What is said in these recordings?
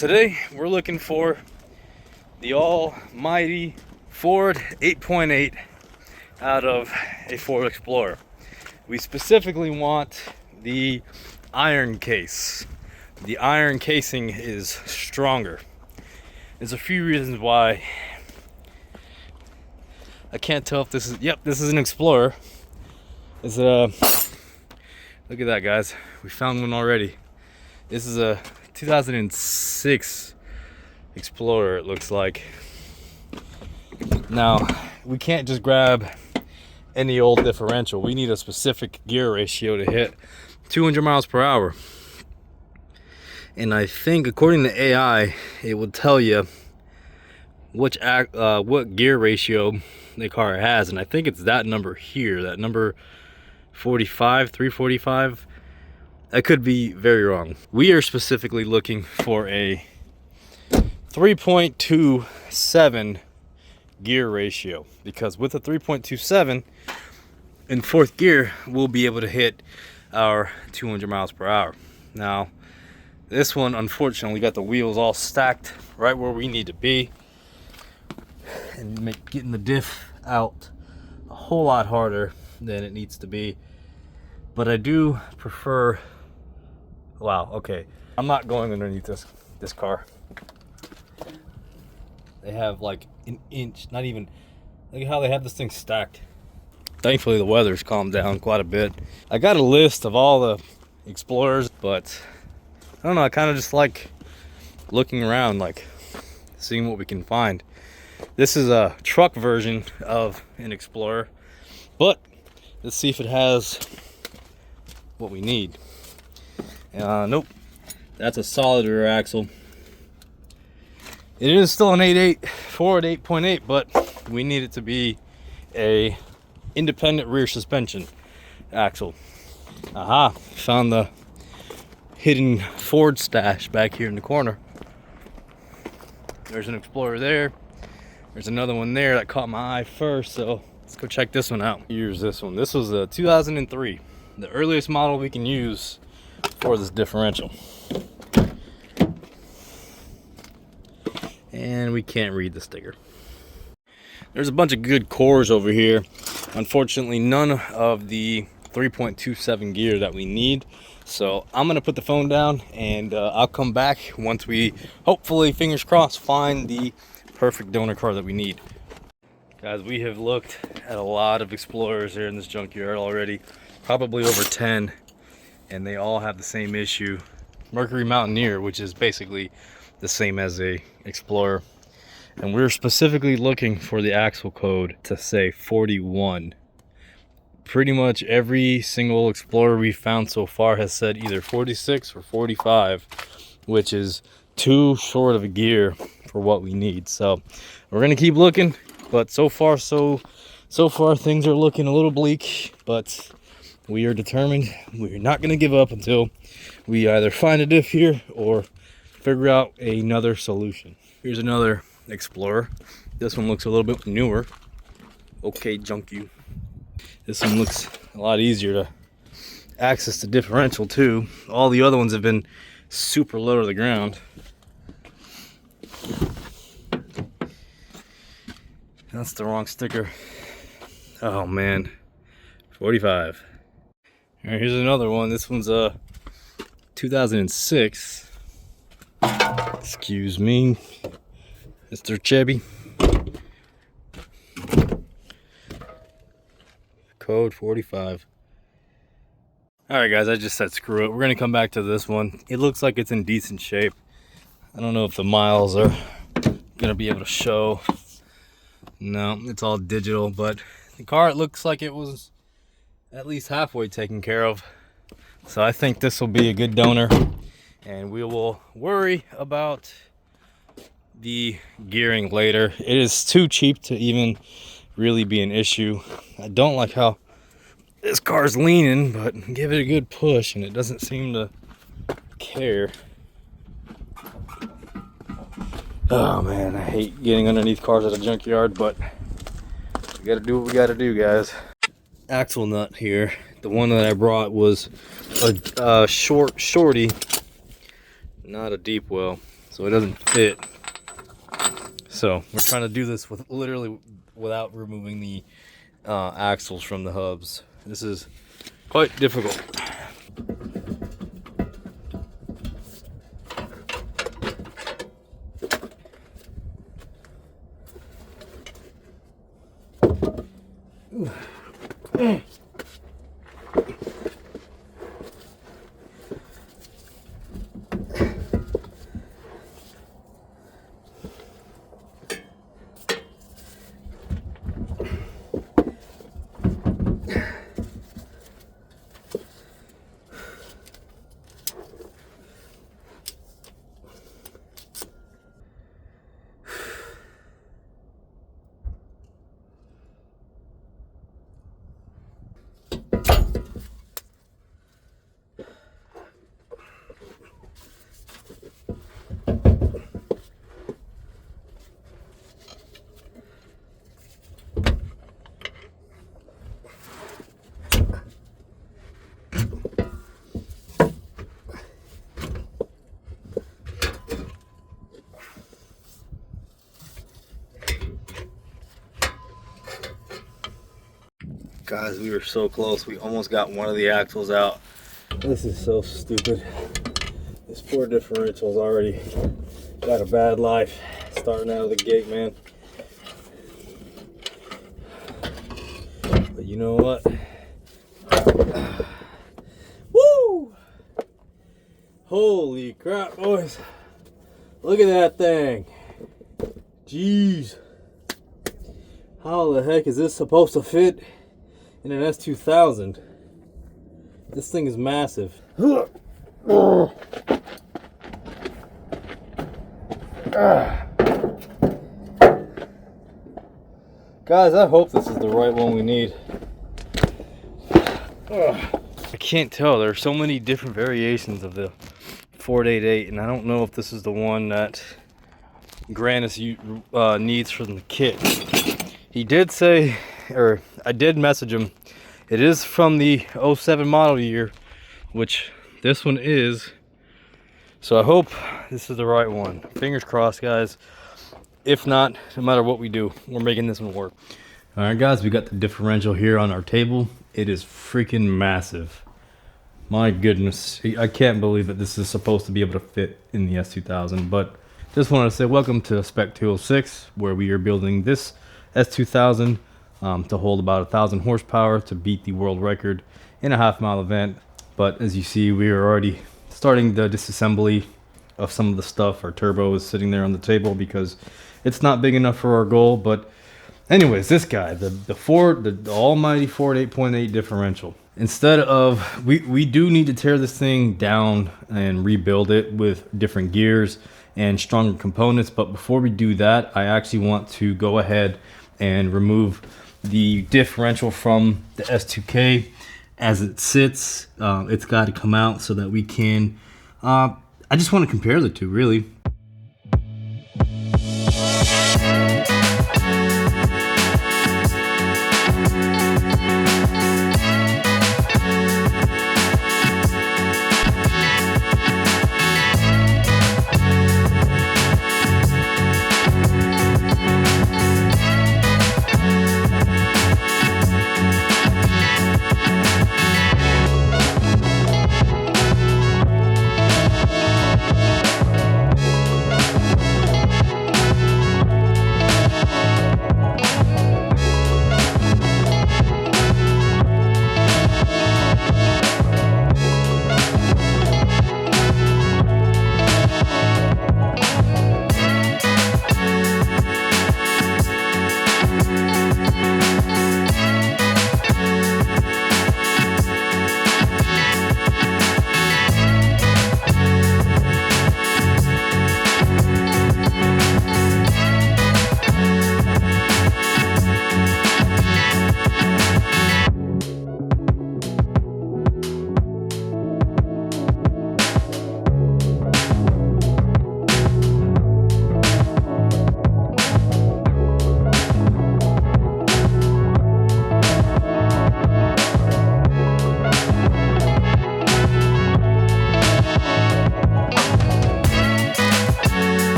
Today we're looking for the almighty Ford 8.8 out of a Ford Explorer. We specifically want the iron case. The iron casing is stronger. There's a few reasons why. I can't tell if this is, this is an Explorer. Is it a, look at that, guys. We found one already. This is a 2006 Explorer, it looks like. Now, we can't just grab any old differential. We need a specific gear ratio to hit 200 miles per hour. And I think, according to AI, it will tell you what gear ratio the car has. And I think it's that number here, that number 345. I could be very wrong. We are specifically looking for a 3.27 gear ratio, because with a 3.27 in fourth gear, we'll be able to hit our 200 miles per hour. Now, this one, unfortunately, got the wheels all stacked right where we need to be, and getting the diff out a whole lot harder than it needs to be. But I do prefer, wow, okay, I'm not going underneath this car. They have like an inch, not even, look at how they have this thing stacked. Thankfully the weather's calmed down quite a bit. I got a list of all the Explorers, but I don't know, I kind of just like looking around, like seeing what we can find. This is a truck version of an Explorer, but let's see if it has what we need. Nope, that's a solid rear axle. It is still an 8.8 Ford 8.8, but we need it to be a independent rear suspension axle. Aha, found the hidden Ford stash back here in the corner. There's an Explorer there. There's another one there that caught my eye first, so let's go check this one out. Here's this one. This was a 2003, the earliest model we can use for this differential. And we can't read the sticker. There's a bunch of good cores over here. Unfortunately, none of the 3.27 gear that we need. So I'm gonna put the phone down, and I'll come back once we, hopefully, fingers crossed, find the perfect donor car that we need. Guys, we have looked at a lot of Explorers here in this junkyard already, probably over 10, and they all have the same issue. Mercury Mountaineer, which is basically the same as a Explorer, and we're specifically looking for the axle code to say 41. Pretty much every single Explorer we found so far has said either 46 or 45, which is too short of a gear for what we need. So we're gonna keep looking, but so far things are looking a little bleak, but we are determined. We're not gonna give up until we either find a diff here or figure out another solution. Here's another Explorer. This one looks a little bit newer. Okay, junkie. This one looks a lot easier to access the differential too. All the other ones have been super low to the ground. That's the wrong sticker. Oh man, 45. All right, here's another one. This one's a 2006. Excuse me, Mr. Chevy. Code 45. All right, guys, I just said screw it. We're gonna come back to this one. It looks like it's in decent shape. I don't know if the miles are gonna be able to show. No, it's all digital, but the car, it looks like it was at least halfway taken care of. So I think this will be a good donor, and we will worry about the gearing later. It is too cheap to even really be an issue. I don't like how this car's leaning, but give it a good push and it doesn't seem to care. Oh man, I hate getting underneath cars at a junkyard, but we gotta do what we gotta do, guys. Axle nut here. The one that I brought was a shorty, not a deep well. so it doesn't fit. So we're trying to do this with literally without removing the axles from the hubs. This is quite difficult. Guys, we were so close. We almost got one of the axles out. This is so stupid. This poor differential's already got a bad life starting out of the gate, man. But you know what? Woo! Holy crap, boys. Look at that thing. Jeez. How the heck is this supposed to fit in an S2000? This thing is massive. Guys, I hope this is the right one we need. I can't tell. There are so many different variations of the 488, and I don't know if this is the one that Grannis needs from the kit. He did say, or I did message him, it is from the 07 model year, which this one is. So I hope this is the right one. Fingers crossed, guys. If not, no matter what we do, we're making this one work. All right, guys, we got the differential here on our table. It is freaking massive. My goodness, I can't believe that this is supposed to be able to fit in the S2000. But just wanted to say welcome to Spec 206, where we are building this S2000 to hold about 1,000 horsepower to beat the world record in a half-mile event. But as you see, we are already starting the disassembly of some of the stuff. Our turbo is sitting there on the table because it's not big enough for our goal. But anyways, this guy, the almighty Ford 8.8 differential. Instead of, we do need to tear this thing down and rebuild it with different gears and stronger components. But before we do that, I actually want to go ahead and remove the differential from the S2K as it sits. It's got to come out so that we can, I just want to compare the two, really.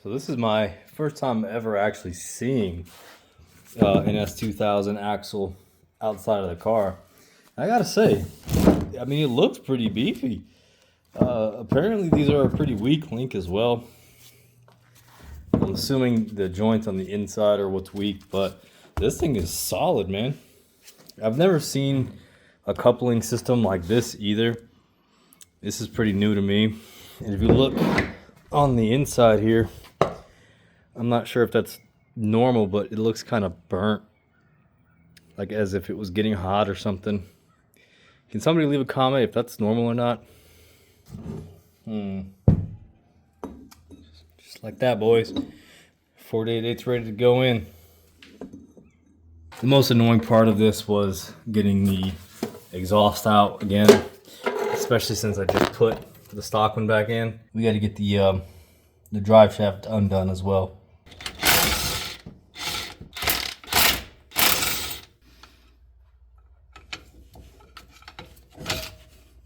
So this is my first time ever actually seeing an S2000 axle outside of the car. I gotta say, I mean, it looks pretty beefy. Apparently these are a pretty weak link as well. I'm assuming the joints on the inside are what's weak, but this thing is solid, man. I've never seen a coupling system like this either. This is pretty new to me. And if you look on the inside here, I'm not sure if that's normal, but it looks kind of burnt, like as if it was getting hot or something. Can somebody leave a comment if that's normal or not? Just like that, boys. 488's ready to go in. The most annoying part of this was getting the exhaust out again, especially since I just put the stock one back in. We got to get the drive shaft undone as well.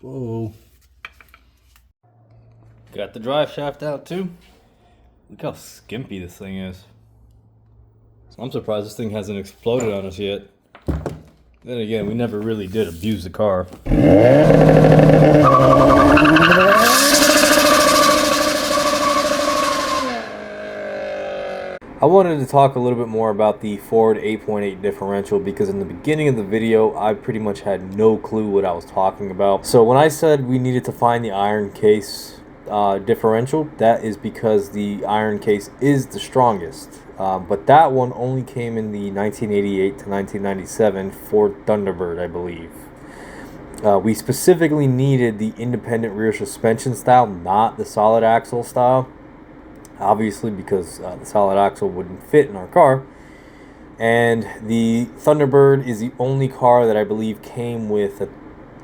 Whoa. Got the drive shaft out too. Look how skimpy this thing is. So I'm surprised this thing hasn't exploded on us yet. Then again, we never really did abuse the car. I wanted to talk a little bit more about the Ford 8.8 differential because in the beginning of the video, I pretty much had no clue what I was talking about. So when I said we needed to find the iron case differential, that is because the iron case is the strongest. But that one only came in the 1988 to 1997 Ford Thunderbird, I believe. We specifically needed the independent rear suspension style, not the solid axle style. Obviously, because the solid axle wouldn't fit in our car. And the Thunderbird is the only car that I believe came with an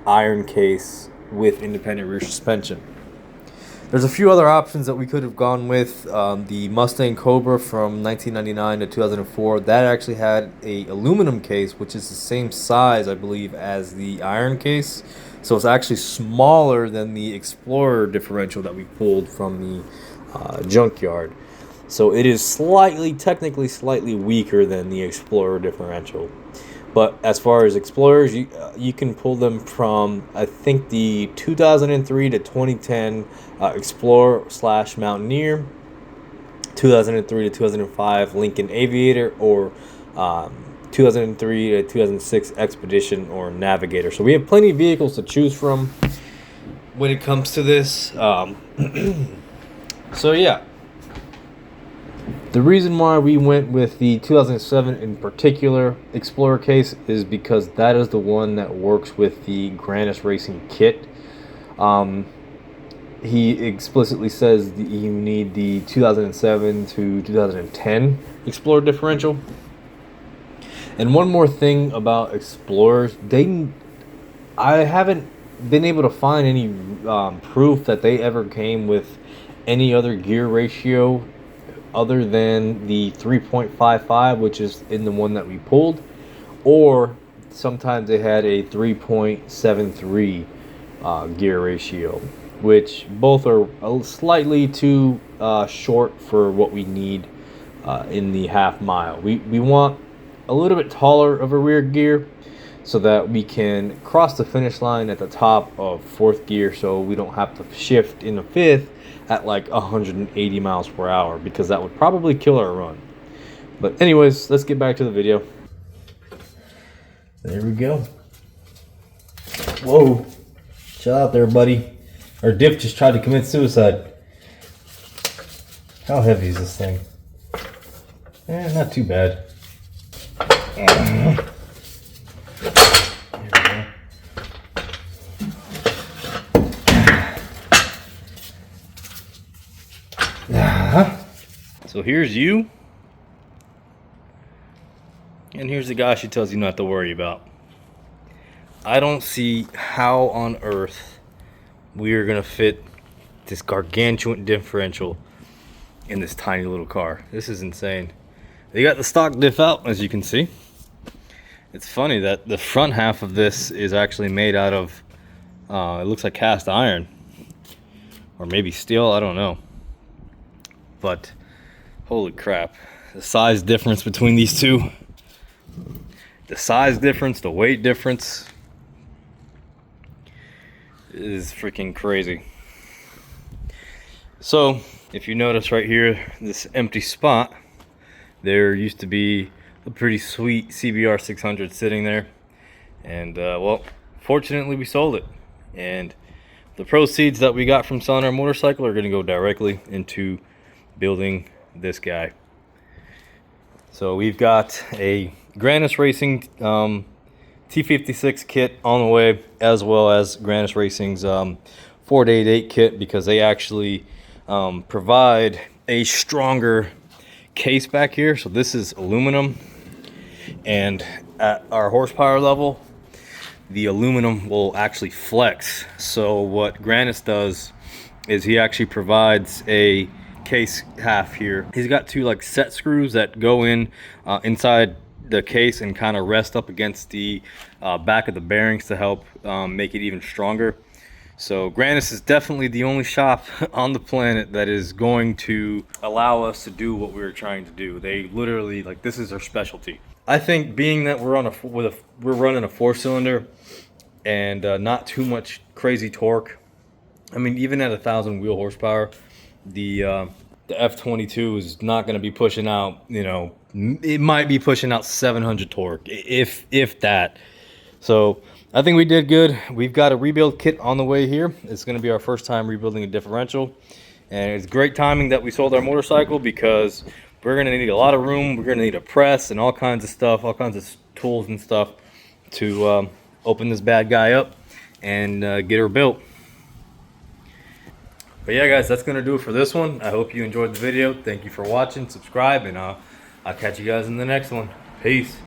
iron case with independent rear suspension. There's a few other options that we could have gone with. The Mustang Cobra from 1999 to 2004, that actually had a aluminum case, which is the same size, I believe, as the iron case. So it's actually smaller than the Explorer differential that we pulled from the Junkyard. So it is technically slightly weaker than the Explorer differential. But as far as Explorers, you can pull them from, I think, the 2003 to 2010 Explorer / Mountaineer, 2003 to 2005 Lincoln Aviator, or 2003 to 2006 Expedition or Navigator. So we have plenty of vehicles to choose from when it comes to this. So yeah, the reason why we went with the 2007 in particular Explorer case is because that is the one that works with the Granis Racing kit. He explicitly says that you need the 2007 to 2010 Explorer differential. And one more thing about Explorers, I haven't been able to find any proof that they ever came with any other gear ratio other than the 3.55, which is in the one that we pulled, or sometimes they had a 3.73 gear ratio, which both are slightly too short for what we need in the half mile. We want a little bit taller of a rear gear so that we can cross the finish line at the top of fourth gear, so we don't have to shift in the fifth at like 180 miles per hour, because that would probably kill our run. But anyways, let's get back to the video. There we go. Whoa, chill out there, buddy. Our diff just tried to commit suicide. How heavy is this thing? Not too bad. So here's you, and here's the guy she tells you not to worry about. I don't see how on earth we are gonna fit this gargantuan differential in this tiny little car. This is insane. They got the stock diff out, as you can see. It's funny that the front half of this is actually made out of, it looks like cast iron, or maybe steel, I don't know. But Holy crap. The size difference between these two. The size difference, the weight difference is freaking crazy. So, if you notice right here, this empty spot, there used to be a pretty sweet CBR 600 sitting there. And, well, fortunately we sold it. And the proceeds that we got from selling our motorcycle are going to go directly into building this guy. So we've got a Granis Racing T56 kit on the way, as well as Granis Racing's 4888 kit, because they actually provide a stronger case back here. So this is aluminum, and at our horsepower level, the aluminum will actually flex. So what Granis does is he actually provides a case half here. He's got two like set screws that go in inside the case and kind of rest up against the back of the bearings to help make it even stronger. So Granis is definitely the only shop on the planet that is going to allow us to do what we were trying to do. They literally, like, this is their specialty. I think being that we're on we're running a 4-cylinder and not too much crazy torque. I mean, even at 1,000 wheel horsepower, the F22 is not going to be pushing out, you know, it might be pushing out 700 torque, if that. So I think we did good. We've got a rebuild kit on the way here. It's going to be our first time rebuilding a differential, and it's great timing that we sold our motorcycle, because we're going to need a lot of room. We're going to need a press and all kinds of stuff, all kinds of tools and stuff to open this bad guy up and get her built. But yeah, guys, that's going to do it for this one. I hope you enjoyed the video. Thank you for watching. Subscribe, and I'll catch you guys in the next one. Peace.